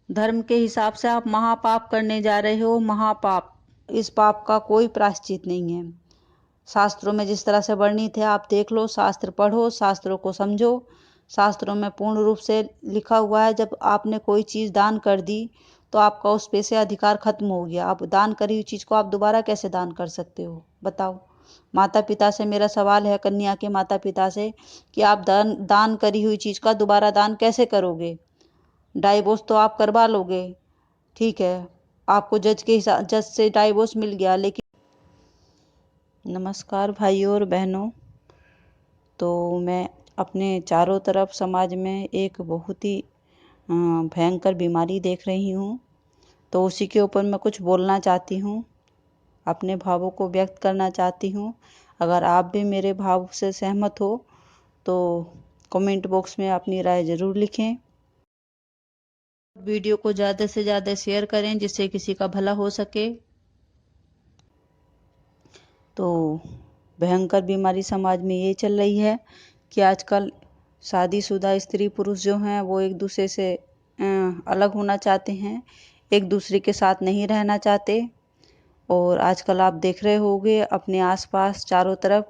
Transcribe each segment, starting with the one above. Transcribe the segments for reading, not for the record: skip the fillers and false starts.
धर्म के हिसाब से आप महापाप करने जा रहे हो, महापाप। इस पाप का कोई प्रायश्चित नहीं है। शास्त्रों में जिस तरह से वर्णित है आप देख लो, शास्त्र पढ़ो, शास्त्रों को समझो। शास्त्रों में पूर्ण रूप से लिखा हुआ है, जब आपने कोई चीज़ दान कर दी तो आपका उस पे से अधिकार खत्म हो गया। आप दान करी हुई चीज़ को आप दोबारा कैसे दान कर सकते हो, बताओ। माता पिता से मेरा सवाल है, कन्या के माता पिता से, कि आप दान करी हुई चीज़ का दोबारा दान कैसे करोगे। डाइवोर्स तो आप करवा लोगे, ठीक है, आपको जज से डाइवोर्स मिल गया, लेकिन नमस्कार भाइयों और बहनों। तो मैं अपने चारों तरफ समाज में एक बहुत ही भयंकर बीमारी देख रही हूँ, तो उसी के ऊपर मैं कुछ बोलना चाहती हूँ, अपने भावों को व्यक्त करना चाहती हूँ। अगर आप भी मेरे भाव से सहमत हो तो कमेंट बॉक्स में अपनी राय ज़रूर लिखें। वीडियो को ज़्यादा से ज़्यादा शेयर करें जिससे किसी का भला हो सके। तो भयंकर बीमारी समाज में ये चल रही है कि आजकल शादीशुदा स्त्री पुरुष जो हैं वो एक दूसरे से अलग होना चाहते हैं, एक दूसरे के साथ नहीं रहना चाहते। और आजकल आप देख रहे होंगे अपने आसपास चारों तरफ,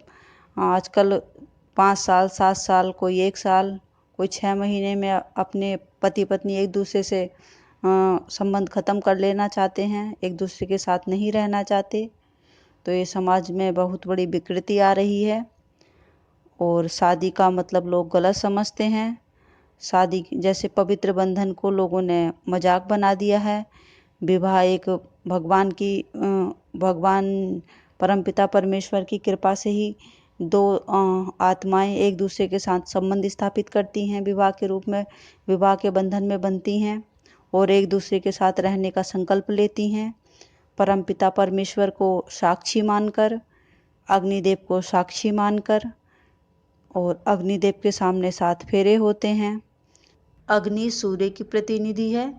आजकल 5 साल 7 साल, कोई 1 साल, कोई 6 महीने में अपने पति पत्नी एक दूसरे से संबंध ख़त्म कर लेना चाहते हैं, एक दूसरे के साथ नहीं रहना चाहते। तो ये समाज में बहुत बड़ी विकृति आ रही है और शादी का मतलब लोग गलत समझते हैं। शादी जैसे पवित्र बंधन को लोगों ने मजाक बना दिया है। विवाह एक भगवान परमपिता परमेश्वर की कृपा से ही दो आत्माएं एक दूसरे के साथ संबंध स्थापित करती हैं, विवाह के रूप में, विवाह के बंधन में बनती हैं और एक दूसरे के साथ रहने का संकल्प लेती हैं। परमपिता परमेश्वर को साक्षी मानकर, अग्निदेव को साक्षी मानकर, और अग्निदेव के सामने 7 फेरे होते हैं। अग्नि सूर्य की प्रतिनिधि है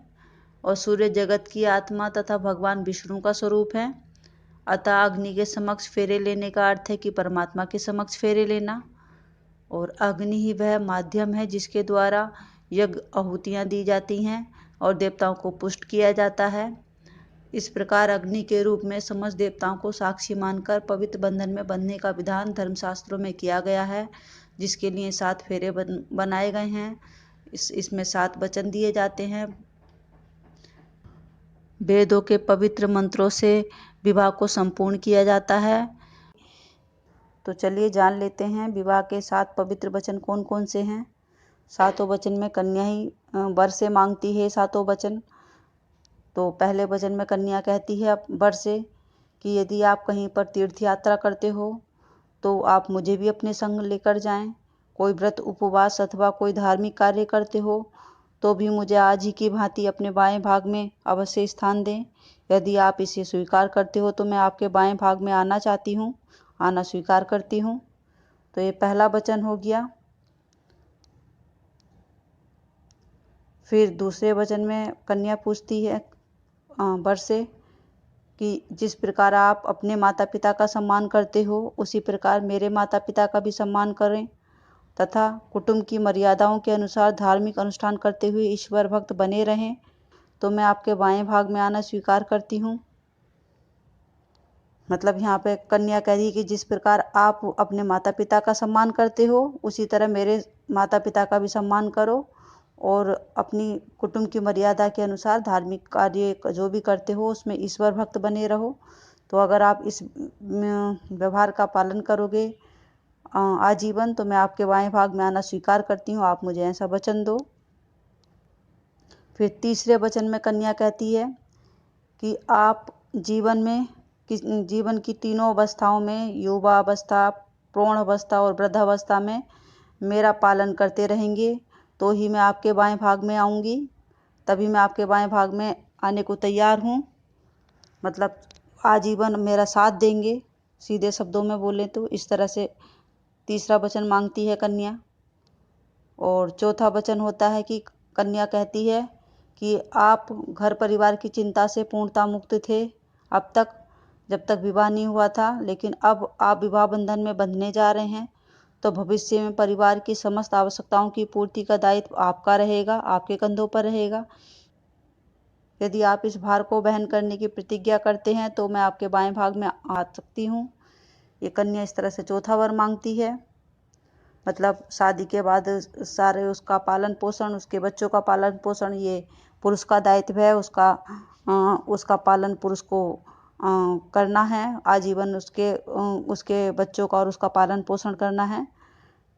और सूर्य जगत की आत्मा तथा भगवान विष्णु का स्वरूप है। अतः अग्नि के समक्ष फेरे लेने का अर्थ है कि परमात्मा के समक्ष फेरे लेना। और अग्नि ही वह माध्यम है जिसके द्वारा यज्ञ आहुतियाँ दी जाती हैं और देवताओं को पुष्ट किया जाता है। इस प्रकार अग्नि के रूप में समस्त देवताओं को साक्षी मानकर पवित्र बंधन में बंधने का विधान धर्मशास्त्रों में किया गया है, जिसके लिए 7 फेरे बनाए गए हैं। इसमें 7 वचन दिए जाते हैं। वेदों के पवित्र मंत्रों से विवाह को संपूर्ण किया जाता है। तो चलिए जान लेते हैं विवाह के 7 पवित्र वचन कौन कौन से हैं। 7 वचन में कन्या ही वर से मांगती है 7 वचन। तो पहले वचन में कन्या कहती है वर से कि यदि आप कहीं पर तीर्थ यात्रा करते हो तो आप मुझे भी अपने संग लेकर जाएं। कोई व्रत उपवास अथवा कोई धार्मिक कार्य करते हो तो भी मुझे आज ही की भांति अपने बाएं भाग में अवश्य स्थान दें। यदि आप इसे स्वीकार करते हो तो मैं आपके बाएं भाग में आना चाहती हूँ, आना स्वीकार करती हूँ। तो ये पहला वचन हो गया। फिर दूसरे वचन में कन्या पूछती है वर से कि जिस प्रकार आप अपने माता पिता का सम्मान करते हो उसी प्रकार मेरे माता पिता का भी सम्मान करें तथा कुटुंब की मर्यादाओं के अनुसार धार्मिक अनुष्ठान करते हुए ईश्वर भक्त बने रहें। तो मैं आपके बाएं भाग में आना स्वीकार करती हूँ। मतलब यहाँ पे कन्या कह रही है कि जिस प्रकार आप अपने माता पिता का सम्मान करते हो उसी तरह मेरे माता पिता का भी सम्मान करो और अपनी कुटुंब की मर्यादा के अनुसार धार्मिक कार्य जो भी करते हो उसमें ईश्वर भक्त बने रहो। तो अगर आप इस व्यवहार का पालन करोगे आजीवन तो मैं आपके बाएं भाग में आना स्वीकार करती हूँ, आप मुझे ऐसा वचन दो। फिर तीसरे वचन में कन्या कहती है कि आप जीवन की तीनों अवस्थाओं में, युवा अवस्था, प्रौढ़ अवस्था और वृद्धावस्था में मेरा पालन करते रहेंगे तो ही मैं आपके बाएं भाग में आऊँगी, तभी मैं आपके बाएं भाग में आने को तैयार हूँ। मतलब आजीवन मेरा साथ देंगे, सीधे शब्दों में बोलें तो इस तरह से तीसरा वचन मांगती है कन्या। और चौथा वचन होता है कि कन्या कहती है कि आप घर परिवार की चिंता से पूर्णतः मुक्त थे अब तक, जब तक विवाह नहीं हुआ था, लेकिन अब आप विवाह बंधन में बंधने जा रहे हैं तो भविष्य में परिवार की समस्त आवश्यकताओं की पूर्ति का दायित्व आपका रहेगा, आपके कंधों पर रहेगा। यदि आप इस भार को वहन करने की प्रतिज्ञा करते हैं तो मैं आपके बाएं भाग में आ सकती हूँ। ये कन्या इस तरह से चौथा वर मांगती है। मतलब शादी के बाद सारे उसका पालन पोषण, उसके बच्चों का पालन पोषण ये पुरुष का दायित्व है। उसका पालन पुरुष को करना है, आजीवन उसके बच्चों का और उसका पालन पोषण करना है।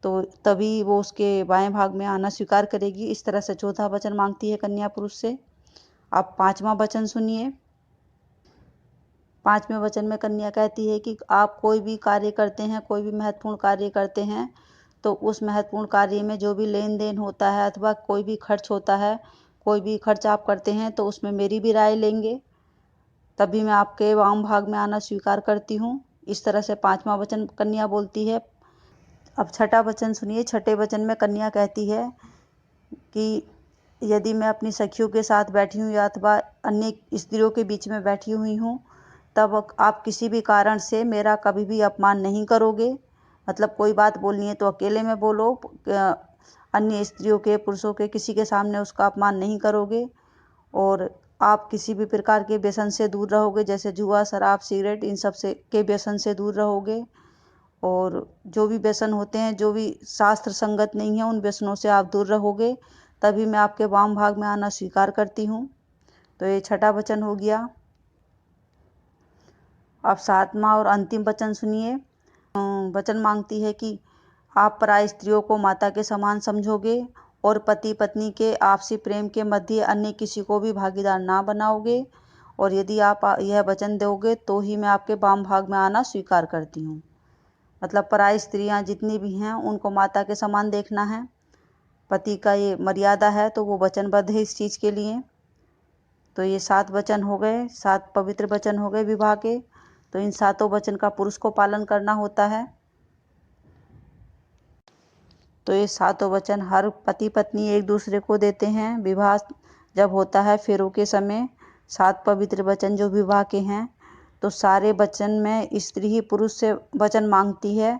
तो तभी वो उसके बाएं भाग में आना स्वीकार करेगी। इस तरह से चौथा वचन मांगती है कन्या पुरुष से। अब पांचवा वचन सुनिए। पांचवें वचन में कन्या कहती है कि आप कोई भी कार्य करते हैं, कोई भी महत्वपूर्ण कार्य करते हैं, तो उस महत्वपूर्ण कार्य में जो भी लेन देन होता है अथवा कोई भी खर्च होता है, कोई भी खर्च आप करते हैं तो उसमें मेरी भी राय लेंगे, तभी मैं आपके वाम भाग में आना स्वीकार करती हूँ। इस तरह से पांचवा वचन कन्या बोलती है। अब छठा वचन सुनिए। छठे वचन में कन्या कहती है कि यदि मैं अपनी सखियों के साथ बैठी हूँ या अथवा अन्य स्त्रियों के बीच में बैठी हुई हूँ, तब आप किसी भी कारण से मेरा कभी भी अपमान नहीं करोगे। मतलब कोई बात बोलनी है तो अकेले में बोलो, अन्य स्त्रियों के, पुरुषों के, किसी के सामने उसका अपमान नहीं करोगे। और आप किसी भी प्रकार के व्यसन से दूर रहोगे, जैसे जुआ, शराब, सिगरेट, इन सब से के व्यसन से दूर रहोगे। और जो भी व्यसन होते हैं, जो भी शास्त्र संगत नहीं है, उन व्यसनों से आप दूर रहोगे, तभी मैं आपके वाम भाग में आना स्वीकार करती हूँ। तो ये छठा वचन हो गया। अब सातवां और अंतिम वचन सुनिए। वचन मांगती है कि आप पराई स्त्रियों को माता के समान समझोगे और पति पत्नी के आपसी प्रेम के मध्य अन्य किसी को भी भागीदार ना बनाओगे। और यदि आप यह वचन दोगे तो ही मैं आपके वाम भाग में आना स्वीकार करती हूँ। मतलब पराई स्त्रियाँ जितनी भी हैं उनको माता के समान देखना है। पति का ये मर्यादा है, तो वो वचनबद्ध है इस चीज़ के लिए। तो ये 7 वचन हो गए, 7 पवित्र वचन हो गए विवाह के। तो इन 7 वचन का पुरुष को पालन करना होता है। तो ये 7 वचन हर पति पत्नी एक दूसरे को देते हैं। विवाह जब होता है फेरों के समय, 7 पवित्र वचन जो विवाह के हैं, तो सारे वचन में स्त्री ही पुरुष से वचन मांगती है।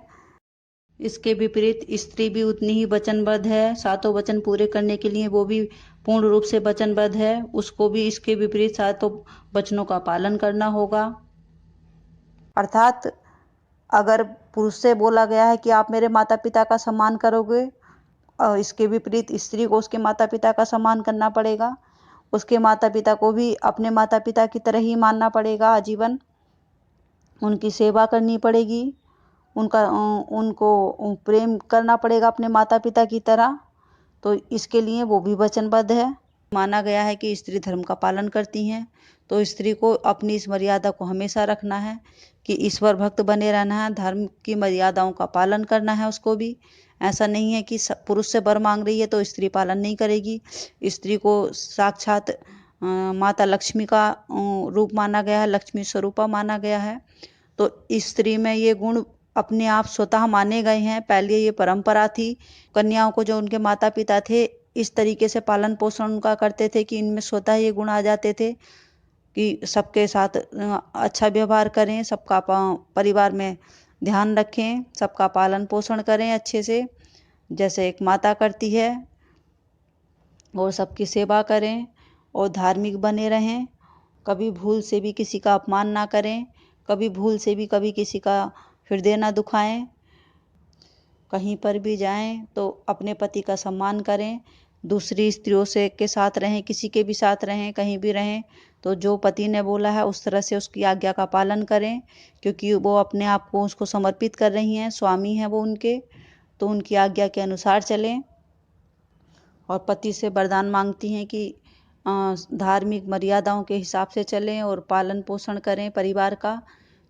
इसके विपरीत स्त्री भी उतनी ही वचनबद्ध है, 7 वचन पूरे करने के लिए वो भी पूर्ण रूप से वचनबद्ध है। उसको भी इसके विपरीत 7 वचनों का पालन करना होगा। अर्थात अगर पुरुष से बोला गया है कि आप मेरे माता पिता का सम्मान करोगे, और इसके विपरीत स्त्री को उसके माता पिता का सम्मान करना पड़ेगा। उसके माता पिता को भी अपने माता पिता की तरह ही मानना पड़ेगा आजीवन। उनकी सेवा करनी पड़ेगी, उनको प्रेम करना पड़ेगा अपने माता पिता की तरह। तो इसके लिए वो भी वचनबद्ध है। माना गया है कि स्त्री धर्म का पालन करती हैं, तो स्त्री को अपनी इस मर्यादा को हमेशा रखना है कि ईश्वर भक्त बने रहना है, धर्म की मर्यादाओं का पालन करना है उसको भी। ऐसा नहीं है कि पुरुष से वर मांग रही है तो स्त्री पालन नहीं करेगी। स्त्री को साक्षात माता लक्ष्मी का रूप माना गया है, लक्ष्मी स्वरूपा माना गया है। तो स्त्री में ये गुण अपने आप स्वतः माने गए हैं। पहले ये परंपरा थी, कन्याओं को जो उनके माता पिता थे इस तरीके से पालन पोषण उनका करते थे कि इनमें स्वतः ये गुण आ जाते थे कि सबके साथ अच्छा व्यवहार करें, सबका परिवार में ध्यान रखें, सबका पालन पोषण करें अच्छे से, जैसे एक माता करती है, और सबकी सेवा करें और धार्मिक बने रहें। कभी भूल से भी किसी का अपमान ना करें, कभी भूल से भी कभी किसी का हृदय ना दुखाएं। कहीं पर भी जाएं तो अपने पति का सम्मान करें, दूसरी स्त्रियों से के साथ रहें, किसी के भी साथ रहें, कहीं भी रहें तो जो पति ने बोला है उस तरह से उसकी आज्ञा का पालन करें, क्योंकि वो अपने आप को उसको समर्पित कर रही हैं, स्वामी हैं वो उनके, तो उनकी आज्ञा के अनुसार चलें। और पति से वरदान मांगती हैं कि धार्मिक मर्यादाओं के हिसाब से चलें और पालन पोषण करें परिवार का।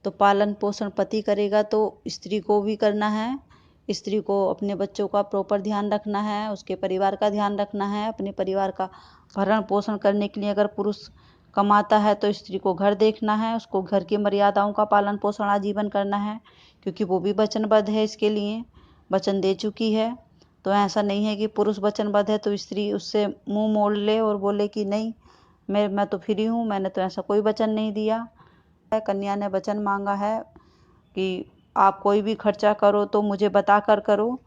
तो पालन पोषण पति करेगा तो स्त्री को भी करना है। स्त्री को अपने बच्चों का प्रॉपर ध्यान रखना है, उसके परिवार का ध्यान रखना है। अपने परिवार का भरण पोषण करने के लिए अगर पुरुष कमाता है तो स्त्री को घर देखना है, उसको घर की मर्यादाओं का पालन पोषण आजीवन करना है, क्योंकि वो भी वचनबद्ध है, इसके लिए वचन दे चुकी है। तो ऐसा नहीं है कि पुरुष वचनबद्ध है तो स्त्री उससे मुंह मोड़ ले और बोले कि नहीं, मैं तो फ्री हूँ, मैंने तो ऐसा कोई वचन नहीं दिया। कन्या ने वचन मांगा है कि आप कोई भी खर्चा करो तो मुझे बता कर करो।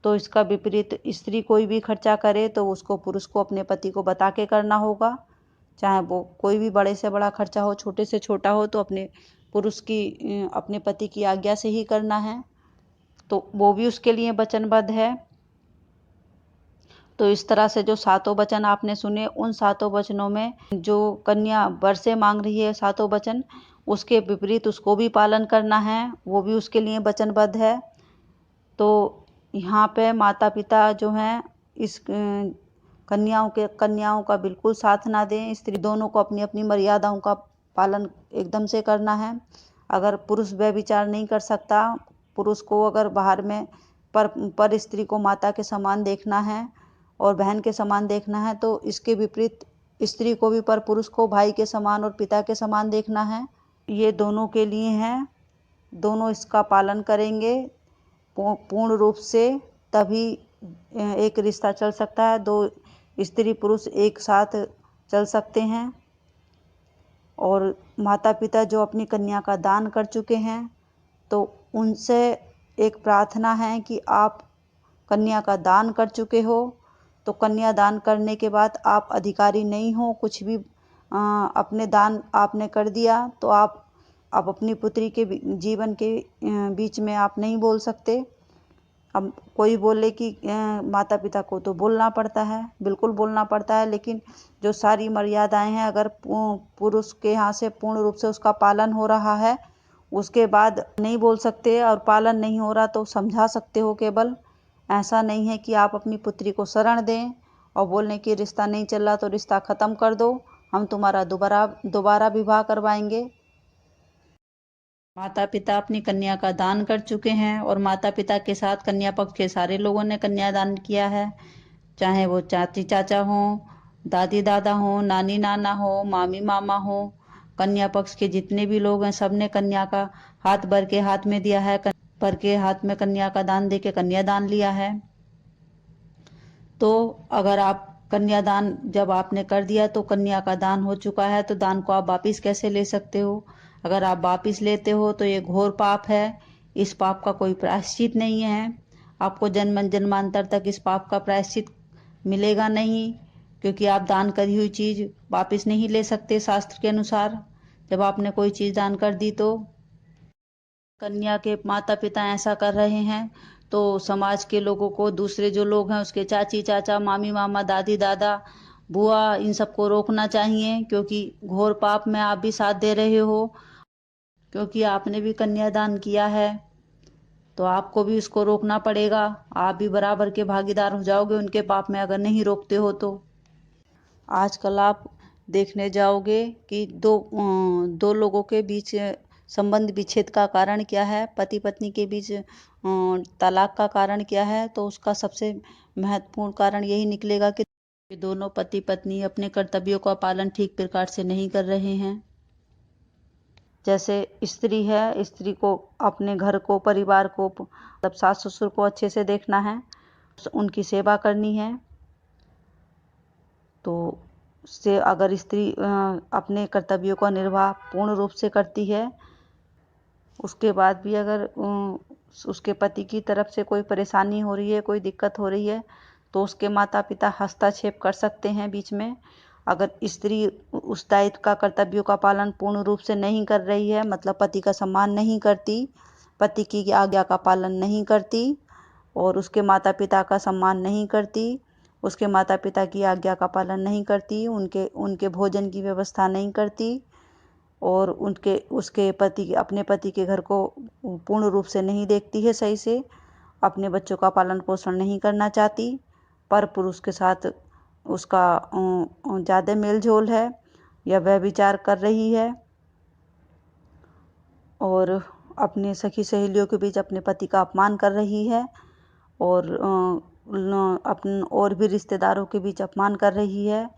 तो इसका विपरीत स्त्री कोई भी खर्चा करे तो उसको पुरुष को अपने पति को बता के करना होगा, चाहे वो कोई भी बड़े से बड़ा खर्चा हो, छोटे से छोटा हो, तो अपने पति की आज्ञा से ही करना है, तो वो भी उसके लिए वचनबद्ध है। तो इस तरह से जो 7 वचन आपने सुने, उन 7 वचनों में जो कन्या वर से मांग रही है 7 वचन, उसके विपरीत उसको भी पालन करना है, वो भी उसके लिए वचनबद्ध है। तो यहाँ पे माता पिता जो हैं इस कन्याओं का बिल्कुल साथ ना दें। स्त्री दोनों को अपनी अपनी मर्यादाओं का पालन एकदम से करना है। अगर पुरुष व्यभिचार नहीं कर सकता, पुरुष को अगर बाहर में पर स्त्री को माता के समान देखना है और बहन के समान देखना है, तो इसके विपरीत स्त्री को भी पर पुरुष को भाई के समान और पिता के समान देखना है। ये दोनों के लिए है, दोनों इसका पालन करेंगे पूर्ण रूप से, तभी एक रिश्ता चल सकता है। 2 स्त्री पुरुष एक साथ चल सकते हैं। और माता पिता जो अपनी कन्या का दान कर चुके हैं, तो उनसे एक प्रार्थना है कि आप कन्या का दान कर चुके हो, तो कन्या दान करने के बाद आप अधिकारी नहीं हो कुछ भी, अपने दान आपने कर दिया, तो आप अपनी पुत्री के जीवन के बीच में आप नहीं बोल सकते। अब कोई बोले कि माता पिता को तो बोलना पड़ता है, बिल्कुल बोलना पड़ता है, लेकिन जो सारी मर्यादाएं हैं, अगर पुरुष के यहाँ से पूर्ण रूप से उसका पालन हो रहा है, उसके बाद नहीं बोल सकते, और पालन नहीं हो रहा तो समझा सकते हो केवल। ऐसा नहीं है कि आप अपनी पुत्री को शरण दें और बोलने कि रिश्ता नहीं चल रहा तो रिश्ता ख़त्म कर दो, हम तुम्हारा दोबारा विवाह करवाएंगे। माता पिता अपनी कन्या का दान कर चुके हैं और माता पिता के साथ कन्या पक्ष के सारे लोगों ने कन्यादान किया है, चाहे वो चाची चाचा हो, दादी दादा हो, नानी नाना हो, मामी मामा हो। कन्या पक्ष के जितने भी लोग हैं, सबने कन्या का हाथ बर के हाथ में दिया है, बर के हाथ में कन्या का दान दे के कन्यादान लिया है। तो अगर आप कन्यादान जब आपने कर दिया तो कन्या का दान हो चुका है, तो दान को आप वापिस कैसे ले सकते हो? अगर आप वापिस लेते हो तो ये घोर पाप है। इस पाप का कोई प्रायश्चित नहीं है। आपको जन्म जन्मांतर तक इस पाप का प्रायश्चित मिलेगा नहीं, क्योंकि आप दान करी हुई चीज वापिस नहीं ले सकते शास्त्र के अनुसार। जब आपने कोई चीज दान कर दी, तो कन्या के माता पिता ऐसा कर रहे हैं, तो समाज के लोगों को, दूसरे जो लोग हैं उसके चाची चाचा, मामी मामा, दादी दादा, बुआ, इन सबको रोकना चाहिए, क्योंकि घोर पाप में आप भी साथ दे रहे हो। क्योंकि आपने भी कन्यादान किया है, तो आपको भी उसको रोकना पड़ेगा। आप भी बराबर के भागीदार हो जाओगे उनके पाप में, अगर नहीं रोकते हो तो। आजकल आप देखने जाओगे कि दो लोगों के बीच संबंध विच्छेद का कारण क्या है, पति पत्नी के बीच तलाक का कारण क्या है, तो उसका सबसे महत्वपूर्ण कारण यही निकलेगा कि दोनों पति पत्नी अपने कर्तव्यों का पालन ठीक प्रकार से नहीं कर रहे हैं। जैसे स्त्री है, स्त्री को अपने घर को, परिवार को, मतलब सास ससुर को अच्छे से देखना है, उनकी सेवा करनी है। तो से अगर स्त्री अपने कर्तव्यों का निर्वाह पूर्ण रूप से करती है, उसके बाद भी अगर उसके पति की तरफ से कोई परेशानी हो रही है, कोई दिक्कत हो रही है, तो उसके माता पिता हस्तक्षेप कर सकते हैं बीच में। अगर स्त्री उस दायित्व का, कर्तव्यों का पालन पूर्ण रूप से नहीं कर रही है, मतलब पति का सम्मान नहीं करती, पति की आज्ञा का पालन नहीं करती और उसके माता पिता का सम्मान नहीं करती, उसके माता पिता की आज्ञा का पालन नहीं करती, उनके भोजन की व्यवस्था नहीं करती और उसके अपने पति के घर को पूर्ण रूप से नहीं देखती है सही से, अपने बच्चों का पालन पोषण नहीं करना चाहती, पर पुरुष के साथ उसका ज़्यादा मेल जोल है या व्यभिचार कर रही है और अपने सखी सहेलियों के बीच अपने पति का अपमान कर रही है और और भी रिश्तेदारों के बीच अपमान कर रही है।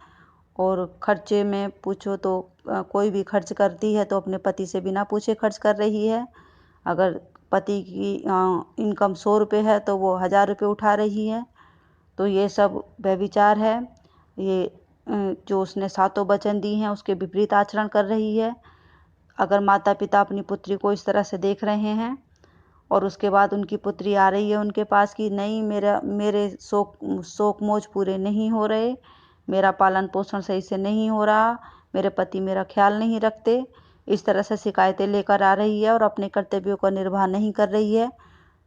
और खर्चे में पूछो तो कोई भी खर्च करती है तो अपने पति से बिना पूछे खर्च कर रही है। अगर पति की इनकम 100 रुपये है तो वो 1000 रुपये उठा रही है, तो ये सब व्यभिचार है। ये जो उसने 7 वचन दी हैं उसके विपरीत आचरण कर रही है। अगर माता पिता अपनी पुत्री को इस तरह से देख रहे हैं और उसके बाद उनकी पुत्री आ रही है उनके पास कि नहीं, मेरे शौक मोज पूरे नहीं हो रहे, मेरा पालन पोषण सही से नहीं हो रहा, मेरे पति मेरा ख्याल नहीं रखते, इस तरह से शिकायतें लेकर आ रही है और अपने कर्तव्यों का निर्वाह नहीं कर रही है,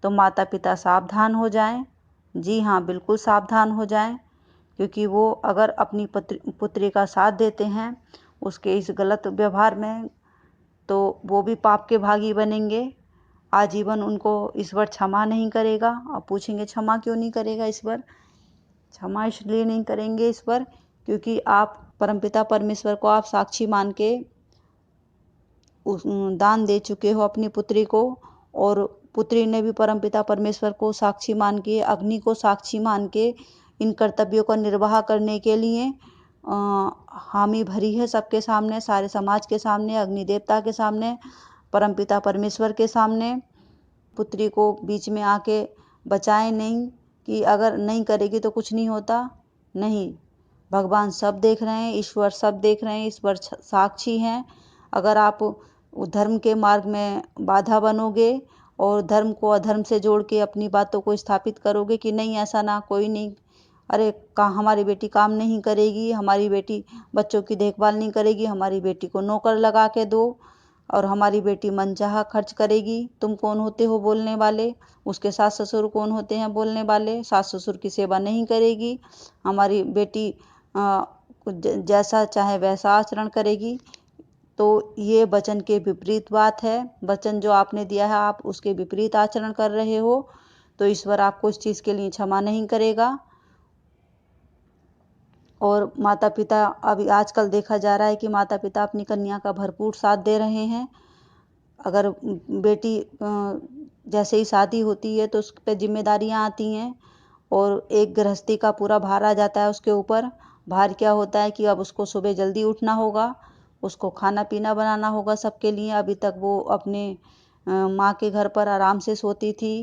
तो माता पिता सावधान हो जाएं। जी हाँ, बिल्कुल सावधान हो जाएं, क्योंकि वो अगर अपनी पुत्री का साथ देते हैं उसके इस गलत व्यवहार में, तो वो भी पाप के भागी बनेंगे। आजीवन उनको ईश्वर क्षमा नहीं करेगा। आप पूछेंगे क्षमा क्यों नहीं करेगा ईश्वर? क्षमा इसलिए नहीं करेंगे ईश्वर क्योंकि आप परमपिता परमेश्वर को आप साक्षी मान के दान दे चुके हो अपनी पुत्री को, और पुत्री ने भी परमपिता परमेश्वर को साक्षी मान के, अग्नि को साक्षी मान के इन कर्तव्यों का निर्वाह करने के लिए हामी भरी है सबके सामने, सारे समाज के सामने, अग्नि देवता के सामने, परमपिता परमेश्वर के सामने। पुत्री को बीच में आके बचाए नहीं कि अगर नहीं करेगी तो कुछ नहीं होता। नहीं, भगवान सब देख रहे हैं, ईश्वर सब देख रहे हैं, ईश्वर साक्षी हैं। अगर आप धर्म के मार्ग में बाधा बनोगे और धर्म को अधर्म से जोड़ के अपनी बातों को स्थापित करोगे कि नहीं ऐसा ना, कोई नहीं, अरे हमारी बेटी काम नहीं करेगी, हमारी बेटी बच्चों की देखभाल नहीं करेगी, हमारी बेटी को नौकर लगा के दो, और हमारी बेटी मनचाहा खर्च करेगी, तुम कौन होते हो बोलने वाले? उसके सास ससुर कौन होते हैं बोलने वाले? सास ससुर की सेवा नहीं करेगी, हमारी बेटी जैसा चाहे वैसा आचरण करेगी, तो ये वचन के विपरीत बात है। वचन जो आपने दिया है आप उसके विपरीत आचरण कर रहे हो, तो ईश्वर आपको इस चीज़ के लिए क्षमा नहीं करेगा। और माता पिता, अभी आजकल देखा जा रहा है कि माता पिता अपनी कन्या का भरपूर साथ दे रहे हैं। अगर बेटी जैसे ही शादी होती है तो उस पर जिम्मेदारियां आती हैं और एक गृहस्थी का पूरा भार आ जाता है उसके ऊपर। भार क्या होता है कि अब उसको सुबह जल्दी उठना होगा, उसको खाना पीना बनाना होगा सबके लिए। अभी तक वो अपने माँ के घर पर आराम से सोती थी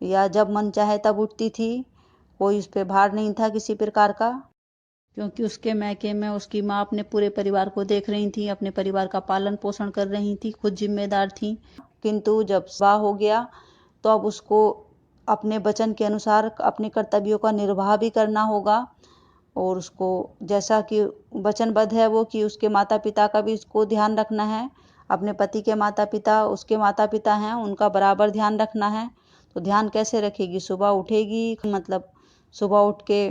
या जब मन चाहे तब उठती थी, कोई उस पर भार नहीं था किसी प्रकार का, क्योंकि उसके मैके में उसकी माँ अपने पूरे परिवार को देख रही थी, अपने परिवार का पालन पोषण कर रही थी, खुद जिम्मेदार थी। किंतु जब विवाह हो गया तो अब उसको अपने वचन के अनुसार अपने कर्तव्यों का निर्वाह भी करना होगा, और उसको जैसा कि वचनबद्ध है वो कि उसके माता पिता का भी उसको ध्यान रखना है। अपने पति के माता पिता उसके माता पिता हैं, उनका बराबर ध्यान रखना है। तो ध्यान कैसे रखेगी? सुबह उठेगी, मतलब सुबह उठ के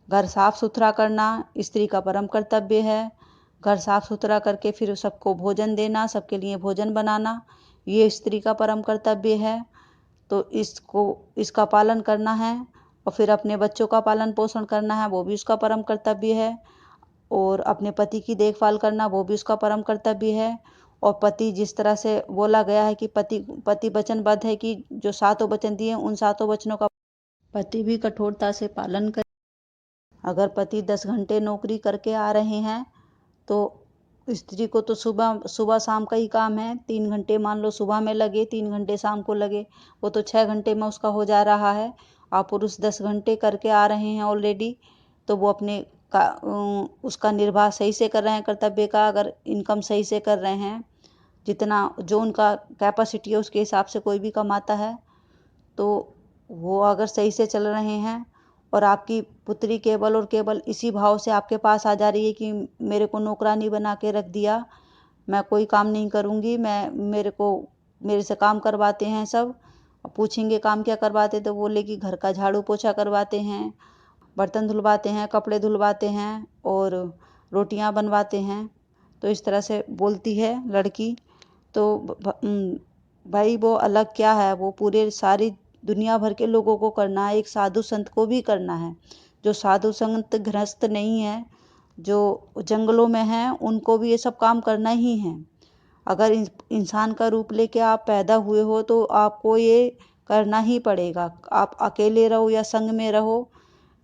घर साफ सुथरा करना स्त्री का परम कर्तव्य है। घर साफ सुथरा करके फिर सबको भोजन देना, सबके लिए भोजन बनाना, ये स्त्री का परम कर्तव्य है। तो इसका पालन करना है, और फिर अपने बच्चों का पालन पोषण करना है, वो भी उसका परम कर्तव्य है। और अपने पति की देखभाल करना, वो भी उसका परम कर्तव्य है। और पति, जिस तरह से बोला गया है कि पति वचनबद्ध है कि जो 7 वचन दिए उन 7 वचनों का पति भी कठोरता से पालन करे। अगर पति 10 घंटे नौकरी करके आ रहे हैं तो स्त्री को तो सुबह शाम का ही काम है। 3 घंटे मान लो सुबह में लगे, 3 घंटे शाम को लगे, वो तो 6 घंटे में उसका हो जा रहा है। आप पुरुष 10 घंटे करके आ रहे हैं ऑलरेडी, तो वो अपने उसका निर्वाह सही से कर रहे हैं कर्तव्य का। अगर इनकम सही से कर रहे हैं, जितना जो उनका कैपेसिटी है उसके हिसाब से कोई भी कमाता है, तो वो अगर सही से चल रहे हैं, और आपकी पुत्री केवल और केवल इसी भाव से आपके पास आ जा रही है कि मेरे को नौकरानी बना के रख दिया, मैं कोई काम नहीं करूँगी, मेरे से काम करवाते हैं सब। पूछेंगे काम क्या करवाते, तो बोलेगी घर का झाड़ू पोछा करवाते हैं, बर्तन धुलवाते हैं, कपड़े धुलवाते हैं और रोटियां बनवाते हैं। तो इस तरह से बोलती है लड़की। तो भाई वो अलग क्या है, वो पूरे सारी दुनिया भर के लोगों को करना है, एक साधु संत को भी करना है। जो साधु संत गृहस्थ नहीं है, जो जंगलों में हैं, उनको भी ये सब काम करना ही है। अगर इंसान का रूप लेके आप पैदा हुए हो तो आपको ये करना ही पड़ेगा। आप अकेले रहो या संग में रहो,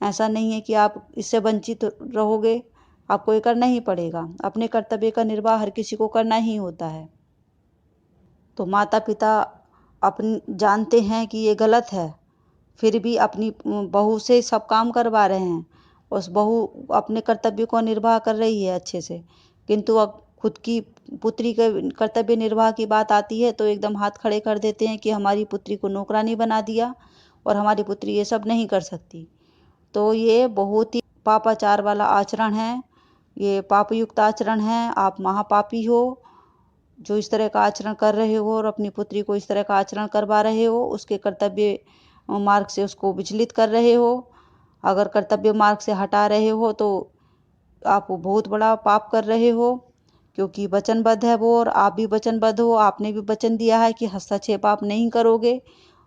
ऐसा नहीं है कि आप इससे वंचित रहोगे, आपको ये करना ही पड़ेगा। अपने कर्तव्य का निर्वाह हर किसी को करना ही होता है। तो माता पिता जानते हैं कि ये गलत है, फिर भी अपनी बहू से सब काम करवा रहे हैं। उस बहू अपने कर्तव्य को निर्वाह कर रही है अच्छे से, किंतु अब खुद की पुत्री के कर्तव्य निर्वाह की बात आती है तो एकदम हाथ खड़े कर देते हैं कि हमारी पुत्री को नौकरानी बना दिया और हमारी पुत्री ये सब नहीं कर सकती। तो ये बहुत ही पापाचार वाला आचरण है, ये पापयुक्त आचरण है। आप महापापी हो जो इस तरह का आचरण कर रहे हो और अपनी पुत्री को इस तरह का आचरण करवा रहे हो, उसके कर्तव्य मार्ग से उसको विचलित कर रहे हो। अगर कर्तव्य मार्ग से हटा रहे हो तो आप बहुत बड़ा पाप कर रहे हो, क्योंकि वचनबद्ध है वो और आप भी वचनबद्ध हो। आपने भी वचन दिया है कि हस्तक्षेप आप नहीं करोगे,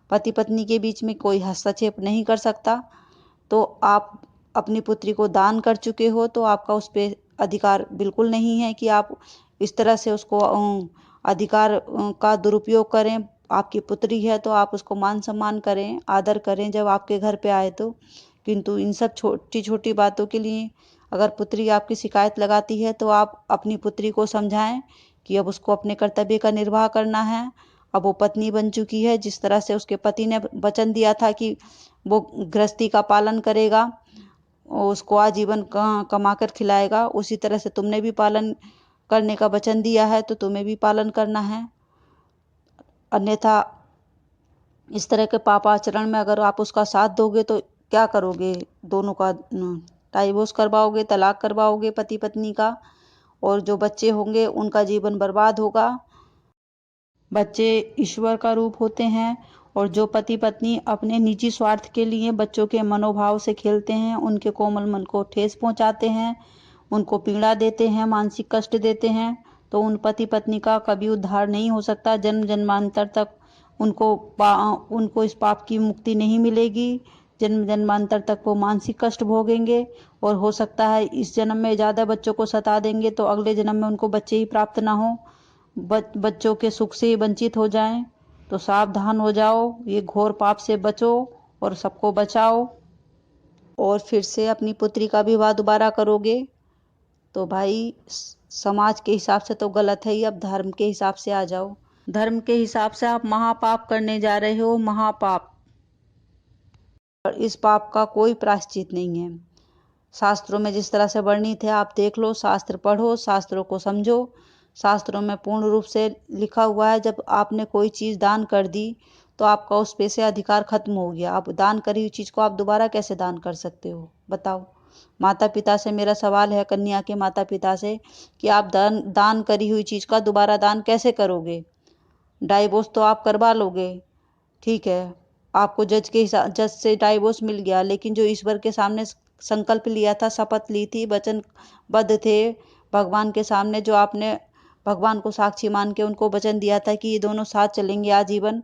पति पत्नी के बीच में कोई हस्तक्षेप नहीं कर सकता। तो आप अपनी पुत्री को दान कर चुके हो, तो आपका उस पर अधिकार बिल्कुल नहीं है कि आप इस तरह से उसको अधिकार का दुरुपयोग करें। आपकी पुत्री है तो आप उसको मान सम्मान करें, आदर करें जब आपके घर पे आए तो। किंतु इन सब छोटी छोटी बातों के लिए अगर पुत्री आपकी शिकायत लगाती है तो आप अपनी पुत्री को समझाएं कि अब उसको अपने कर्तव्य का निर्वाह करना है। अब वो पत्नी बन चुकी है, जिस तरह से उसके पति ने वचन दिया था कि वो गृहस्थी का पालन करेगा, उसको आजीवन कमा कर खिलाएगा, उसी तरह से तुमने भी पालन करने का वचन दिया है, तो तुम्हें भी पालन करना है। अन्यथा इस तरह के पापाचरण में अगर आप उसका साथ दोगे तो क्या करोगे? दोनों का डाइवोर्स करवाओगे, तलाक करवाओगे पति पत्नी का, और जो बच्चे होंगे उनका जीवन बर्बाद होगा। बच्चे ईश्वर का रूप होते हैं, और जो पति पत्नी अपने निजी स्वार्थ के लिए बच्चों के मनोभाव से खेलते हैं, उनके कोमल मन को ठेस पहुंचाते हैं, उनको पीड़ा देते हैं, मानसिक कष्ट देते हैं, तो उन पति पत्नी का कभी उद्धार नहीं हो सकता। जन्म जन्मांतर तक उनको इस पाप की मुक्ति नहीं मिलेगी। जन्म जन्मांतर तक वो मानसिक कष्ट भोगेंगे, और हो सकता है इस जन्म में ज़्यादा बच्चों को सता देंगे तो अगले जन्म में उनको बच्चे ही प्राप्त ना हो, बच्चों के सुख से वंचित हो जाएं। तो सावधान हो जाओ, ये घोर पाप से बचो और सबको बचाओ। और फिर से अपनी पुत्री का विवाह दोबारा करोगे तो भाई समाज के हिसाब से तो गलत है ही, अब धर्म के हिसाब से आ जाओ। धर्म के हिसाब से आप महापाप करने जा रहे हो, महापाप। और इस पाप का कोई प्रायश्चित नहीं है। शास्त्रों में जिस तरह से वर्णित है आप देख लो, शास्त्र पढ़ो, शास्त्रों को समझो। शास्त्रों में पूर्ण रूप से लिखा हुआ है, जब आपने कोई चीज़ दान कर दी तो आपका उस पे से अधिकार खत्म हो गया। अब दान करी हुई चीज़ को आप दोबारा कैसे दान कर सकते हो, बताओ। माता पिता से मेरा सवाल है, कन्या के माता पिता से, कि आप दान करी हुई चीज़ का दोबारा दान कैसे करोगे? डाइवोर्स तो आप करवा लोगे, ठीक है, आपको जज से डाइवोर्स मिल गया, लेकिन जो ईश्वर के सामने संकल्प लिया था, शपथ ली थी, वचनबद्ध थे भगवान के सामने, जो आपने भगवान को साक्षी मान के उनको वचन दिया था कि ये दोनों साथ चलेंगे आजीवन,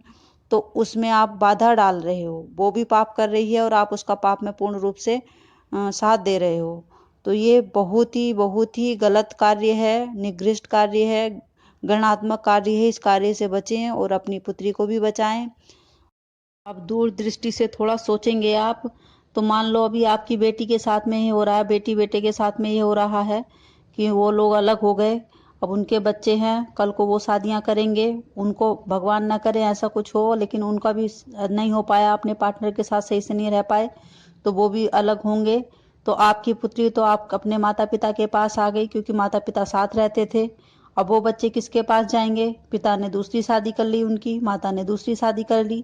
तो उसमें आप बाधा डाल रहे हो। वो भी पाप कर रही है और आप उसका पाप में पूर्ण रूप से साथ दे रहे हो। तो ये बहुत ही गलत कार्य है, निकृष्ट कार्य है, गणनात्मक कार्य है। इस कार्य से बचें और अपनी पुत्री को भी बचाएं। अब दूरदृष्टि से थोड़ा सोचेंगे आप तो मान लो अभी आपकी बेटी के साथ में ही हो रहा है, बेटी बेटे के साथ में ये हो रहा है कि वो लोग अलग हो गए। अब उनके बच्चे हैं, कल को वो शादियां करेंगे, उनको भगवान न करे ऐसा कुछ हो, लेकिन उनका भी नहीं हो पाया, अपने पार्टनर के साथ सही से नहीं रह पाए, तो वो भी अलग होंगे। तो आपकी पुत्री तो आप अपने माता पिता के पास आ गई, क्योंकि माता पिता साथ रहते थे। अब वो बच्चे किसके पास जाएंगे? पिता ने दूसरी शादी कर ली उनकी, माता ने दूसरी शादी कर ली,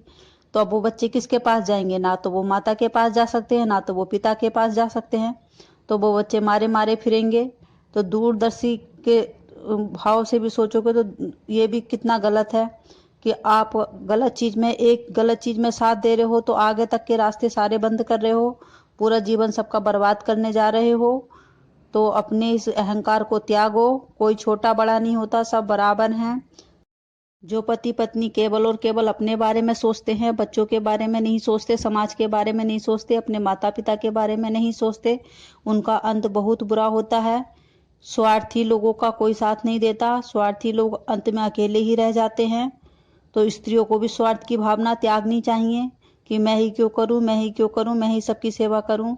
तो अब वो बच्चे किसके पास जाएंगे? ना तो वो माता के पास जा सकते हैं, ना तो वो पिता के पास जा सकते हैं। तो वो बच्चे मारे मारे फिरेंगे। तो दूरदर्शी के भाव से भी सोचोगे तो ये भी कितना गलत है कि आप एक गलत चीज में साथ दे रहे हो तो आगे तक के रास्ते सारे बंद कर रहे हो, पूरा जीवन सबका बर्बाद करने जा रहे हो। तो अपने इस अहंकार को त्यागो, कोई छोटा बड़ा नहीं होता, सब बराबर हैं। जो पति पत्नी केवल और केवल अपने बारे में सोचते हैं, बच्चों के बारे में नहीं सोचते, समाज के बारे में नहीं सोचते, अपने माता पिता के बारे में नहीं सोचते, उनका अंत बहुत बुरा होता है। स्वार्थी लोगों का कोई साथ नहीं देता, स्वार्थी लोग अंत में अकेले ही रह जाते हैं। तो स्त्रियों को भी स्वार्थ की भावना त्यागनी चाहिए कि मैं ही क्यों करूं, मैं ही क्यों करूं, मैं ही सबकी सेवा करूं।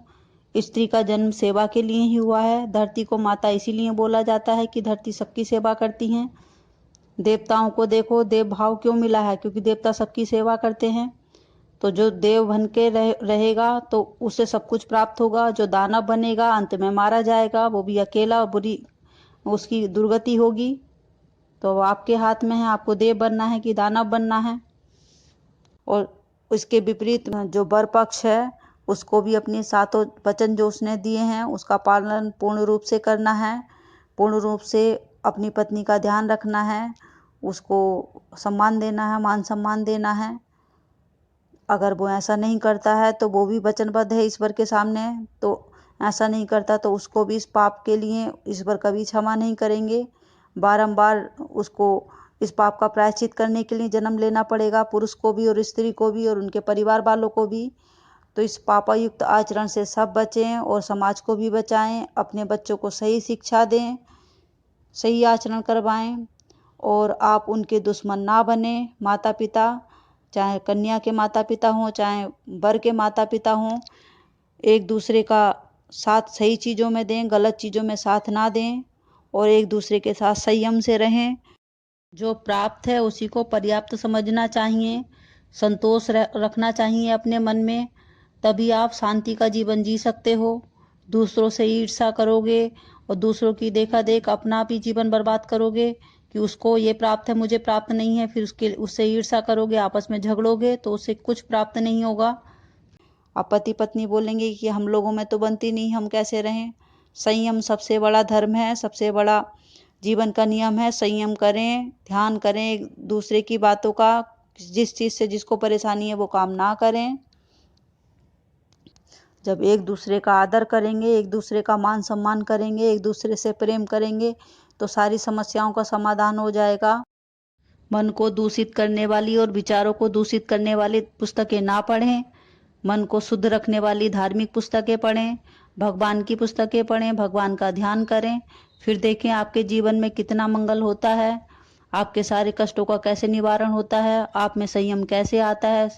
स्त्री का जन्म सेवा के लिए ही हुआ है। धरती को माता इसीलिए बोला जाता है कि धरती सबकी सेवा करती है। देवताओं को देखो, देव भाव क्यों मिला है? क्योंकि देवता सबकी सेवा करते हैं। तो जो देव बन के रहेगा तो उसे सब कुछ प्राप्त होगा। जो दानव बनेगा अंत में मारा जाएगा, वो भी अकेला, बुरी उसकी दुर्गति होगी। तो आपके हाथ में है, आपको देव बनना है कि दानव बनना है। और इसके विपरीत जो वर पक्ष है उसको भी अपने सातों वचन जो उसने दिए हैं उसका पालन पूर्ण रूप से करना है, पूर्ण रूप से अपनी पत्नी का ध्यान रखना है, उसको सम्मान देना है, मान सम्मान देना है। अगर वो ऐसा नहीं करता है तो वो भी वचनबद्ध है ईश्वर के सामने, तो ऐसा नहीं करता तो उसको भी इस पाप के लिए ईश्वर कभी क्षमा नहीं करेंगे। बारंबार उसको इस पाप का प्रायश्चित करने के लिए जन्म लेना पड़ेगा, पुरुष को भी और स्त्री को भी और उनके परिवार वालों को भी। तो इस पापायुक्त आचरण से सब बचें और समाज को भी बचाएं, अपने बच्चों को सही शिक्षा दें, सही आचरण करवाएं और आप उनके दुश्मन ना बने। माता पिता, चाहे कन्या के माता पिता हों चाहे वर के माता पिता हों, एक दूसरे का साथ सही चीज़ों में दें, गलत चीज़ों में साथ ना दें और एक दूसरे के साथ संयम से रहें। जो प्राप्त है उसी को पर्याप्त समझना चाहिए, संतोष रखना चाहिए अपने मन में, तभी आप शांति का जीवन जी सकते हो। दूसरों से ईर्ष्या करोगे और दूसरों की देखा देख अपना भी जीवन बर्बाद करोगे कि उसको ये प्राप्त है मुझे प्राप्त नहीं है, फिर उससे ईर्ष्या करोगे, आपस में झगड़ोगे तो उससे कुछ प्राप्त नहीं होगा। अब पति पत्नी बोलेंगे कि हम लोगों में तो बनती नहीं, हम कैसे रहें। संयम सबसे बड़ा धर्म है, सबसे बड़ा जीवन का नियम है। संयम करें, ध्यान करें एक दूसरे की बातों का, जिस चीज़ से जिसको परेशानी है वो काम ना करें। जब एक दूसरे का आदर करेंगे, एक दूसरे का मान सम्मान करेंगे, एक दूसरे से प्रेम करेंगे तो सारी समस्याओं का समाधान हो जाएगा। मन को दूषित करने वाली और विचारों को दूषित करने वाली पुस्तकें ना पढ़ें, मन को शुद्ध रखने वाली धार्मिक पुस्तकें पढ़ें, भगवान की पुस्तकें पढ़ें, भगवान का ध्यान करें। फिर देखें आपके जीवन में कितना मंगल होता है, आपके सारे कष्टों का कैसे निवारण होता है, आप में संयम कैसे आता है।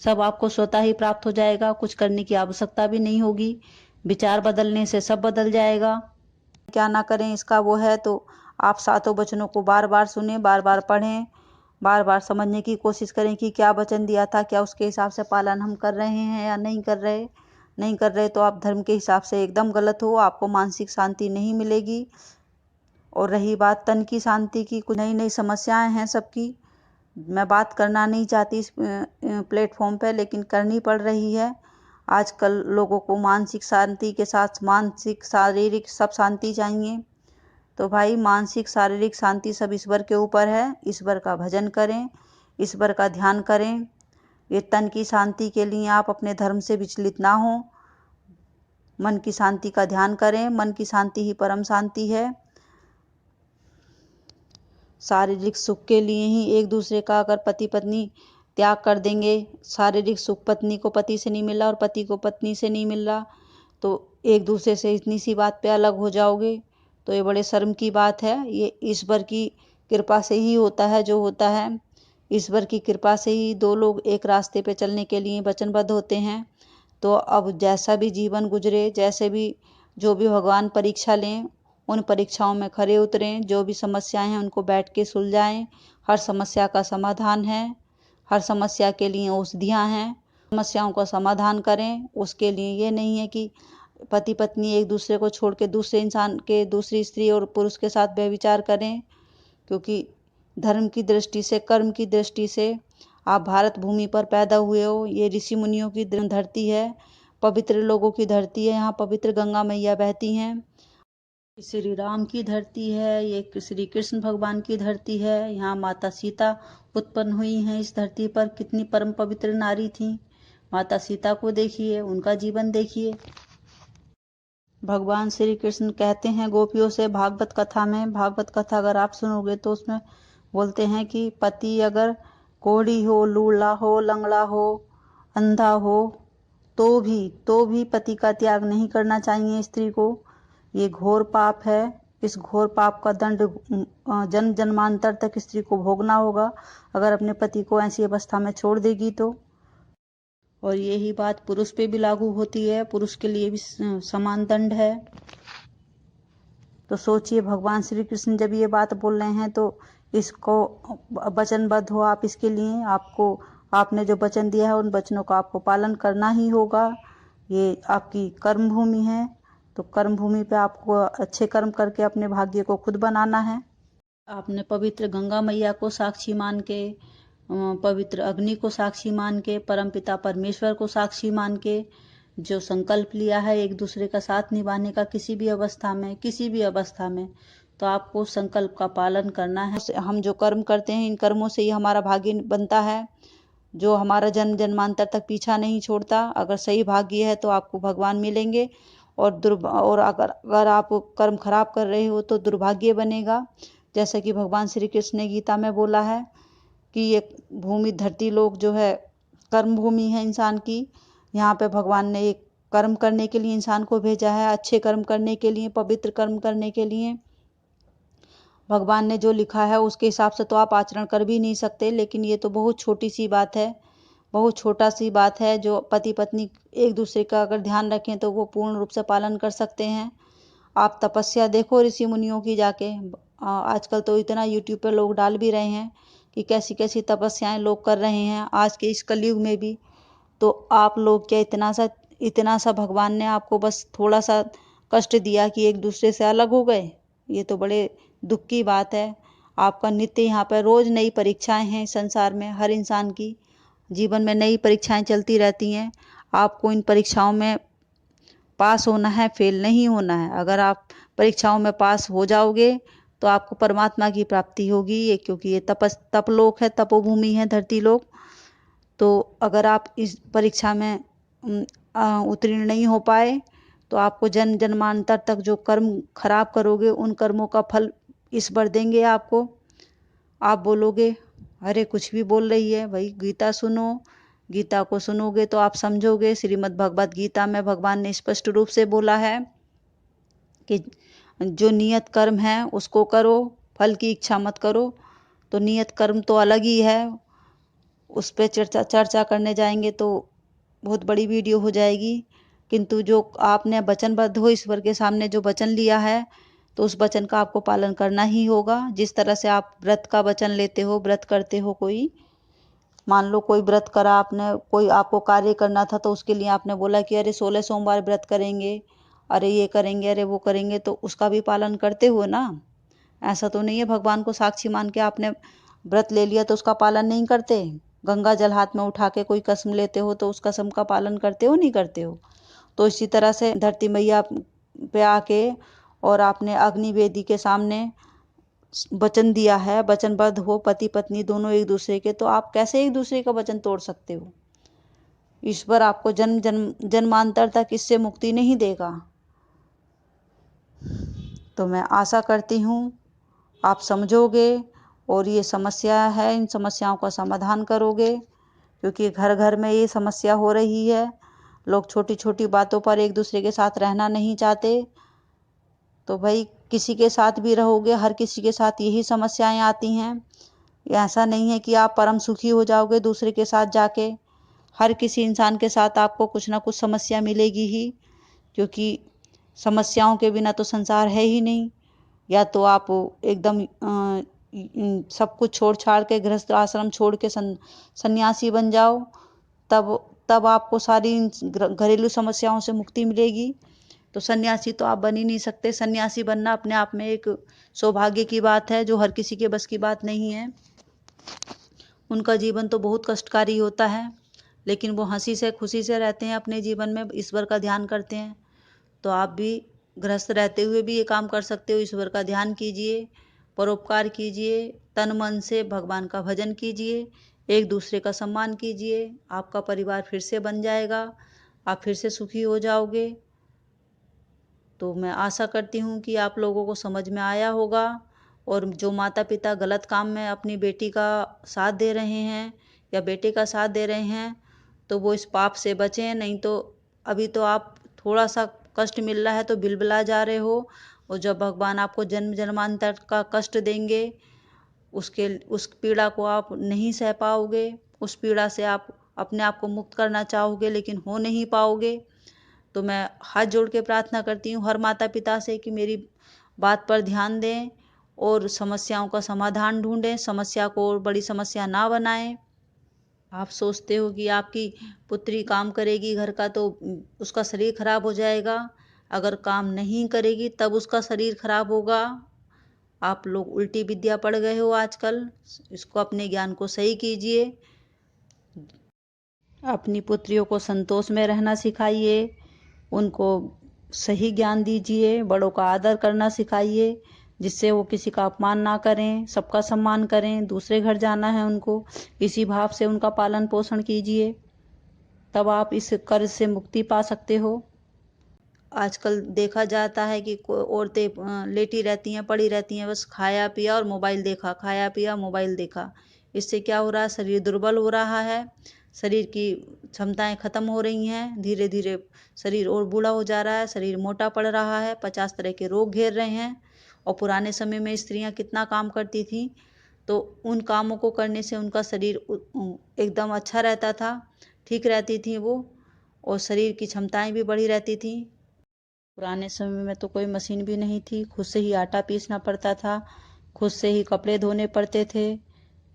सब आपको स्वतः ही प्राप्त हो जाएगा, कुछ करने की आवश्यकता भी नहीं होगी। विचार बदलने से सब बदल जाएगा। क्या ना करें इसका वो है, तो आप सातों वचनों को बार बार सुने, बार बार पढ़ें, बार बार समझने की कोशिश करें कि क्या वचन दिया था, क्या उसके हिसाब से पालन हम कर रहे हैं या नहीं कर रहे। नहीं कर रहे तो आप धर्म के हिसाब से एकदम गलत हो, आपको मानसिक शांति नहीं मिलेगी। और रही बात तन की शांति की, कुछ नई नई समस्याएं हैं सबकी, मैं बात करना नहीं चाहती इस प्लेटफॉर्म पे, लेकिन करनी पड़ रही है। आजकल लोगों को मानसिक शांति के साथ मानसिक शारीरिक सब शांति चाहिए। तो भाई मानसिक शारीरिक शांति सब ईश्वर के ऊपर है। ईश्वर का भजन करें, ईश्वर का ध्यान करें। ये तन की शांति के लिए आप अपने धर्म से विचलित ना हो, मन की शांति का ध्यान करें। मन की शांति ही परम शांति है। शारीरिक सुख के लिए ही एक दूसरे का अगर पति पत्नी त्याग कर देंगे, शारीरिक सुख पत्नी को पति से नहीं मिल रहा और पति को पत्नी से नहीं मिल रहा, तो एक दूसरे से इतनी सी बात पे अलग हो जाओगे, तो ये बड़े शर्म की बात है। ये ईश्वर की कृपा से ही होता है जो होता है। ईश्वर की कृपा से ही दो लोग एक रास्ते पे चलने के लिए वचनबद्ध होते हैं। तो अब जैसा भी जीवन गुजरे, जैसे भी जो भी भगवान परीक्षा लें, उन परीक्षाओं में खरे उतरें। जो भी समस्याएं हैं उनको बैठ के सुलझाएं। हर समस्या का समाधान है, हर समस्या के लिए औषधियाँ हैं। समस्याओं का समाधान करें। उसके लिए ये नहीं है कि पति पत्नी एक दूसरे को छोड़ के दूसरे इंसान के, दूसरी स्त्री और पुरुष के साथ व्यभिचार करें, क्योंकि धर्म की दृष्टि से, कर्म की दृष्टि से आप भारत भूमि पर पैदा हुए हो। ये ऋषि मुनियों की धरती है, पवित्र लोगों की धरती है। यहाँ पवित्र गंगा मैया बहती हैं। श्री राम की धरती है, ये श्री कृष्ण भगवान की धरती है। यहाँ माता सीता उत्पन्न हुई हैं इस धरती पर। कितनी परम पवित्र नारी थी। माता सीता को देखिए, उनका जीवन देखिए। भगवान श्री कृष्ण कहते हैं गोपियों से भागवत कथा में, भागवत कथा अगर आप सुनोगे तो उसमें बोलते हैं कि पति अगर कोढ़ी हो, लूला हो, लंगड़ा हो, अंधा हो, तो भी पति का त्याग नहीं करना चाहिए स्त्री को। ये घोर पाप है। इस घोर पाप का दंड जन्म जन्मांतर तक स्त्री को भोगना होगा अगर अपने पति को ऐसी अवस्था में छोड़ देगी तो। और यही बात पुरुष पे भी लागू होती है, पुरुष के लिए भी समान दंड है। तो सोचिए, भगवान श्री कृष्ण जब ये बात बोल रहे हैं तो इसको वचनबद्ध हो आप इसके लिए। आपको, आपने जो वचन दिया है उन वचनों का आपको पालन करना ही होगा। ये आपकी कर्म भूमि है, तो कर्म भूमि पे आपको अच्छे कर्म करके अपने भाग्य को खुद बनाना है। आपने पवित्र गंगा मैया को साक्षी मान के, पवित्र अग्नि को साक्षी मान के, परमपिता परमेश्वर को साक्षी मान के जो संकल्प लिया है एक दूसरे का साथ निभाने का किसी भी अवस्था में, तो आपको उस संकल्प का पालन करना है। हम जो कर्म करते हैं, इन कर्मों से ही हमारा भाग्य बनता है, जो हमारा जन्म जन्मांतर तक पीछा नहीं छोड़ता। अगर सही भाग्य है तो आपको भगवान मिलेंगे, और अगर आप कर्म खराब कर रहे हो तो दुर्भाग्य बनेगा। जैसा कि भगवान श्री कृष्ण ने गीता में बोला है कि ये भूमि धरती लोक जो है कर्म भूमि है इंसान की। यहाँ पे भगवान ने एक कर्म करने के लिए इंसान को भेजा है, अच्छे कर्म करने के लिए, पवित्र कर्म करने के लिए। भगवान ने जो लिखा है उसके हिसाब से तो आप आचरण कर भी नहीं सकते, लेकिन ये तो बहुत छोटी सी बात है, बहुत छोटा सी बात है, जो पति पत्नी एक दूसरे का अगर ध्यान रखें तो वो पूर्ण रूप से पालन कर सकते हैं। आप तपस्या देखो ऋषि मुनियों की जाके। आजकल तो इतना यूट्यूब पे लोग डाल भी रहे हैं कि कैसी कैसी तपस्याएं लोग कर रहे हैं आज के इस कलयुग में भी। तो आप लोग क्या इतना सा भगवान ने आपको बस थोड़ा सा कष्ट दिया कि एक दूसरे से अलग हो गए? ये तो बड़े दुख की बात है। आपका नित्य यहाँ पर रोज नई परीक्षाएं हैं संसार में, हर इंसान की जीवन में नई परीक्षाएं चलती रहती हैं। आपको इन परीक्षाओं में पास होना है, फेल नहीं होना है। अगर आप परीक्षाओं में पास हो जाओगे तो आपको परमात्मा की प्राप्ति होगी। ये क्योंकि ये तपलोक है, तपोभूमि है धरती लोक। तो अगर आप इस परीक्षा में उत्तीर्ण नहीं हो पाए तो आपको जन्म जन्मांतर तक जो कर्म खराब करोगे उन कर्मों का फल ईश्वर देंगे आपको। आप बोलोगे अरे कुछ भी बोल रही है भाई, गीता सुनो। गीता को सुनोगे तो आप समझोगे। श्रीमद् भगवत गीता में भगवान ने स्पष्ट रूप से बोला है कि जो नियत कर्म है उसको करो, फल की इच्छा मत करो। तो नियत कर्म तो अलग ही है, उस पर चर्चा करने जाएंगे तो बहुत बड़ी वीडियो हो जाएगी। किंतु जो आपने वचनबद्ध हो ईश्वर के सामने, जो वचन लिया है, तो उस वचन का आपको पालन करना ही होगा। जिस तरह से आप व्रत का वचन लेते हो, व्रत करते हो, कोई मान लो कोई व्रत करा आपने, कोई आपको कार्य करना था तो उसके लिए आपने बोला कि अरे 16 सोमवार व्रत करेंगे, अरे ये करेंगे, अरे वो करेंगे, तो उसका भी पालन करते हो ना। ऐसा तो नहीं है भगवान को साक्षी मान के आपने व्रत ले लिया तो उसका पालन नहीं करते। गंगा जल हाथ में उठा के कोई कसम लेते हो तो उस कसम का पालन करते हो, नहीं करते हो? तो इसी तरह से धरती मैया पे आके और आपने अग्नि वेदी के सामने वचन दिया है, वचनबद्ध हो पति पत्नी दोनों एक दूसरे के, तो आप कैसे एक दूसरे का वचन तोड़ सकते हो? ईश्वर आपको जन्म जन्म जन्मांतर तक इससे मुक्ति नहीं देगा। तो मैं आशा करती हूँ आप समझोगे और ये समस्या है, इन समस्याओं का समाधान करोगे, क्योंकि घर घर में ये समस्या हो रही है। लोग छोटी छोटी बातों पर एक दूसरे के साथ रहना नहीं चाहते। तो भाई किसी के साथ भी रहोगे, हर किसी के साथ यही समस्याएं आती हैं। ऐसा नहीं है कि आप परम सुखी हो जाओगे दूसरे के साथ जाके। हर किसी इंसान के साथ आपको कुछ ना कुछ समस्या मिलेगी ही, क्योंकि समस्याओं के बिना तो संसार है ही नहीं। या तो आप एकदम सब कुछ छोड़ छाड़ के गृहस्थ आश्रम छोड़ के सन्यासी बन जाओ, तब तब आपको सारी घरेलू समस्याओं से मुक्ति मिलेगी। तो सन्यासी तो आप बन ही नहीं सकते। सन्यासी बनना अपने आप में एक सौभाग्य की बात है, जो हर किसी के बस की बात नहीं है। उनका जीवन तो बहुत कष्टकारी होता है, लेकिन वो हंसी से खुशी से रहते हैं अपने जीवन में, ईश्वर का ध्यान करते हैं। तो आप भी गृहस्थ रहते हुए भी ये काम कर सकते हो। ईश्वर का ध्यान कीजिए, परोपकार कीजिए, तन मन से भगवान का भजन कीजिए, एक दूसरे का सम्मान कीजिए। आपका परिवार फिर से बन जाएगा, आप फिर से सुखी हो जाओगे। तो मैं आशा करती हूँ कि आप लोगों को समझ में आया होगा। और जो माता पिता गलत काम में अपनी बेटी का साथ दे रहे हैं या बेटे का साथ दे रहे हैं, तो वो इस पाप से बचें। नहीं तो अभी तो आप थोड़ा सा कष्ट मिल रहा है तो बिलबिला जा रहे हो, और जब भगवान आपको जन्म जन्मांतर का कष्ट देंगे, उस पीड़ा को आप नहीं सह पाओगे। उस पीड़ा से आप अपने आप को मुक्त करना चाहोगे, लेकिन हो नहीं पाओगे। तो मैं हाथ जोड़ के प्रार्थना करती हूँ हर माता पिता से कि मेरी बात पर ध्यान दें और समस्याओं का समाधान ढूंढें, समस्या को और बड़ी समस्या ना बनाएं। आप सोचते हो कि आपकी पुत्री काम करेगी घर का तो उसका शरीर खराब हो जाएगा, अगर काम नहीं करेगी तब उसका शरीर खराब होगा। आप लोग उल्टी विद्या पढ़ गए हो आजकल, इसको अपने ज्ञान को सही कीजिए। अपनी पुत्रियों को संतोष में रहना सिखाइए, उनको सही ज्ञान दीजिए, बड़ों का आदर करना सिखाइए, जिससे वो किसी का अपमान ना करें, सबका सम्मान करें। दूसरे घर जाना है उनको, इसी भाव से उनका पालन पोषण कीजिए, तब आप इस कर्ज से मुक्ति पा सकते हो। आजकल देखा जाता है कि औरतें लेटी रहती हैं, पड़ी रहती हैं, बस खाया पिया और मोबाइल देखा, खाया पिया मोबाइल देखा। इससे क्या हो रहा है, शरीर दुर्बल हो रहा है, शरीर की क्षमताएं खत्म हो रही हैं, धीरे धीरे शरीर और बूढ़ा हो जा रहा है, शरीर मोटा पड़ रहा है, 50 तरह के रोग घेर रहे हैं। और पुराने समय में स्त्रियां कितना काम करती थी, तो उन कामों को करने से उनका शरीर एकदम अच्छा रहता था, ठीक रहती थी वो, और शरीर की क्षमताएं भी बढ़ी रहती थी। पुराने समय में तो कोई मशीन भी नहीं थी, खुद से ही आटा पीसना पड़ता था, खुद से ही कपड़े धोने पड़ते थे,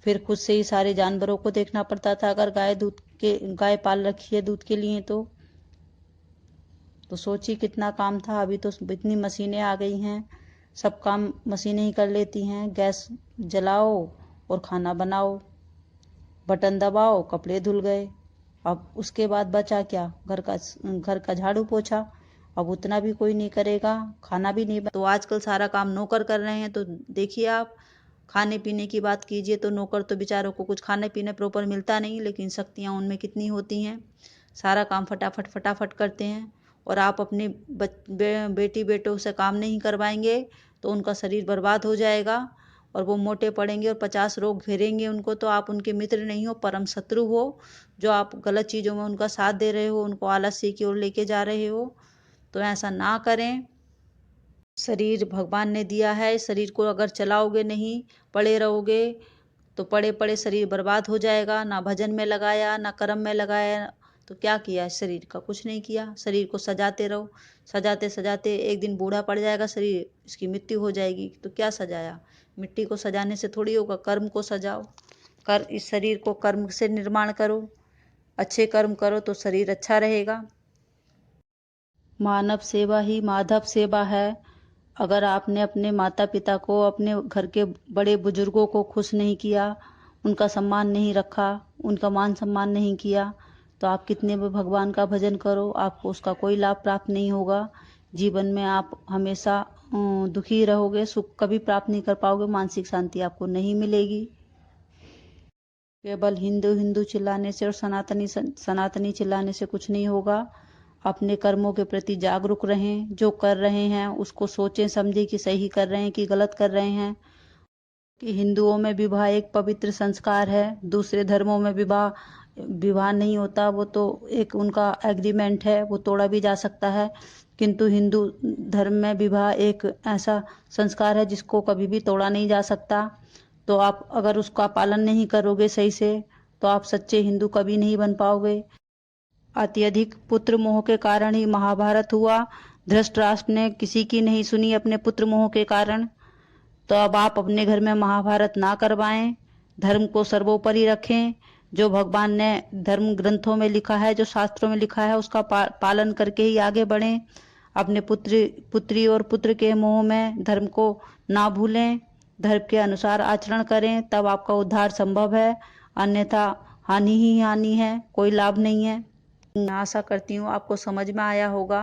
फिर खुद से ही सारे जानवरों को देखना पड़ता था। अगर गाय पाल रखी है दूध के लिए तो सोचिए कितना काम था। अभी तो इतनी मशीनें आ गई हैं, सब काम मशीनें ही कर लेती हैं। गैस जलाओ और खाना बनाओ, बटन दबाओ, कपड़े धुल गए। अब उसके बाद बचा क्या, घर का झाड़ू पोछा। अब उतना भी कोई नहीं करेगा, खाना भी नहीं। तो आजकल सारा काम नौकर कर रहे हैं। तो देखिए, आप खाने पीने की बात कीजिए तो नौकर तो बेचारों को कुछ खाने पीने प्रॉपर मिलता नहीं, लेकिन शक्तियाँ उनमें कितनी होती हैं, सारा काम फटाफट फटाफट करते हैं। और आप अपने बेटी बेटों से काम नहीं करवाएंगे तो उनका शरीर बर्बाद हो जाएगा और वो मोटे पड़ेंगे और 50 रोग घेरेंगे उनको। तो आप उनके मित्र नहीं हो, परम शत्रु हो, जो आप गलत चीज़ों में उनका साथ दे रहे हो, उनको आलस्य की ओर लेके जा रहे हो। तो ऐसा ना करें। शरीर भगवान ने दिया है, शरीर को अगर चलाओगे नहीं, पड़े रहोगे, तो पड़े पड़े शरीर बर्बाद हो जाएगा। ना भजन में लगाया, ना कर्म में लगाया, तो क्या किया शरीर का, कुछ नहीं किया। शरीर को सजाते रहो, सजाते सजाते एक दिन बूढ़ा पड़ जाएगा शरीर, इसकी मृत्यु हो जाएगी। तो क्या सजाया, मिट्टी को सजाने से थोड़ी होगा, कर्म को सजाओ। इस शरीर को कर्म से निर्माण करो, अच्छे कर्म करो तो शरीर अच्छा रहेगा। मानव सेवा ही माधव सेवा है। अगर आपने अपने माता पिता को, अपने घर के बड़े बुजुर्गों को खुश नहीं किया, उनका सम्मान नहीं रखा, उनका मान सम्मान नहीं किया, तो आप कितने भी भगवान का भजन करो, आपको उसका कोई लाभ प्राप्त नहीं होगा। जीवन में आप हमेशा दुखी रहोगे, सुख कभी प्राप्त नहीं कर पाओगे, मानसिक शांति आपको नहीं मिलेगी। केवल हिंदू हिंदू चिल्लाने से और सनातनी चिल्लाने से कुछ नहीं होगा। अपने कर्मों के प्रति जागरूक रहें, जो कर रहे हैं उसको सोचें समझें कि सही कर रहे हैं कि गलत कर रहे हैं। कि हिंदुओं में विवाह एक पवित्र संस्कार है, दूसरे धर्मों में विवाह नहीं होता, वो तो एक उनका एग्रीमेंट है, वो तोड़ा भी जा सकता है। किंतु हिंदू धर्म में विवाह एक ऐसा संस्कार है जिसको कभी भी तोड़ा नहीं जा सकता। तो आप अगर उसका पालन नहीं करोगे सही से, तो आप सच्चे हिंदू कभी नहीं बन पाओगे। अत्यधिक पुत्र मोह के कारण ही महाभारत हुआ। धृतराष्ट्र ने किसी की नहीं सुनी अपने पुत्र मोह के कारण। तो अब आप अपने घर में महाभारत ना करवाएं, धर्म को सर्वोपरि रखें। जो भगवान ने धर्म ग्रंथों में लिखा है, जो शास्त्रों में लिखा है, उसका पालन करके ही आगे बढ़ें। अपने पुत्री और पुत्र के मोह में धर्म को ना भूलें, धर्म के अनुसार आचरण करें, तब आपका उद्धार संभव है। अन्यथा हानि ही हानि है, कोई लाभ नहीं है। मैं आशा करती हूँ आपको समझ में आया होगा।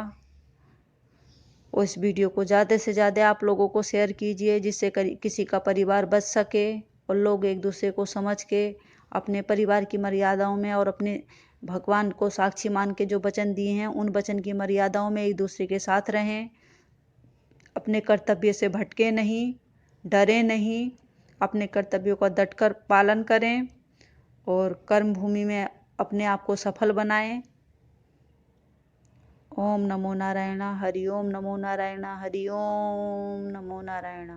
और इस वीडियो को ज़्यादा से ज़्यादा आप लोगों को शेयर कीजिए, जिससे किसी का परिवार बच सके और लोग एक दूसरे को समझ के अपने परिवार की मर्यादाओं में और अपने भगवान को साक्षी मान के जो वचन दिए हैं, उन वचन की मर्यादाओं में एक दूसरे के साथ रहें। अपने कर्तव्य से भटके नहीं, डरे नहीं, अपने कर्तव्यों का डटकर पालन करें और कर्म भूमि में अपने आप को सफल बनाएं। ओम नमो नारायण, हरि ओम नमो नारायण, हरि ओम नमो नारायण।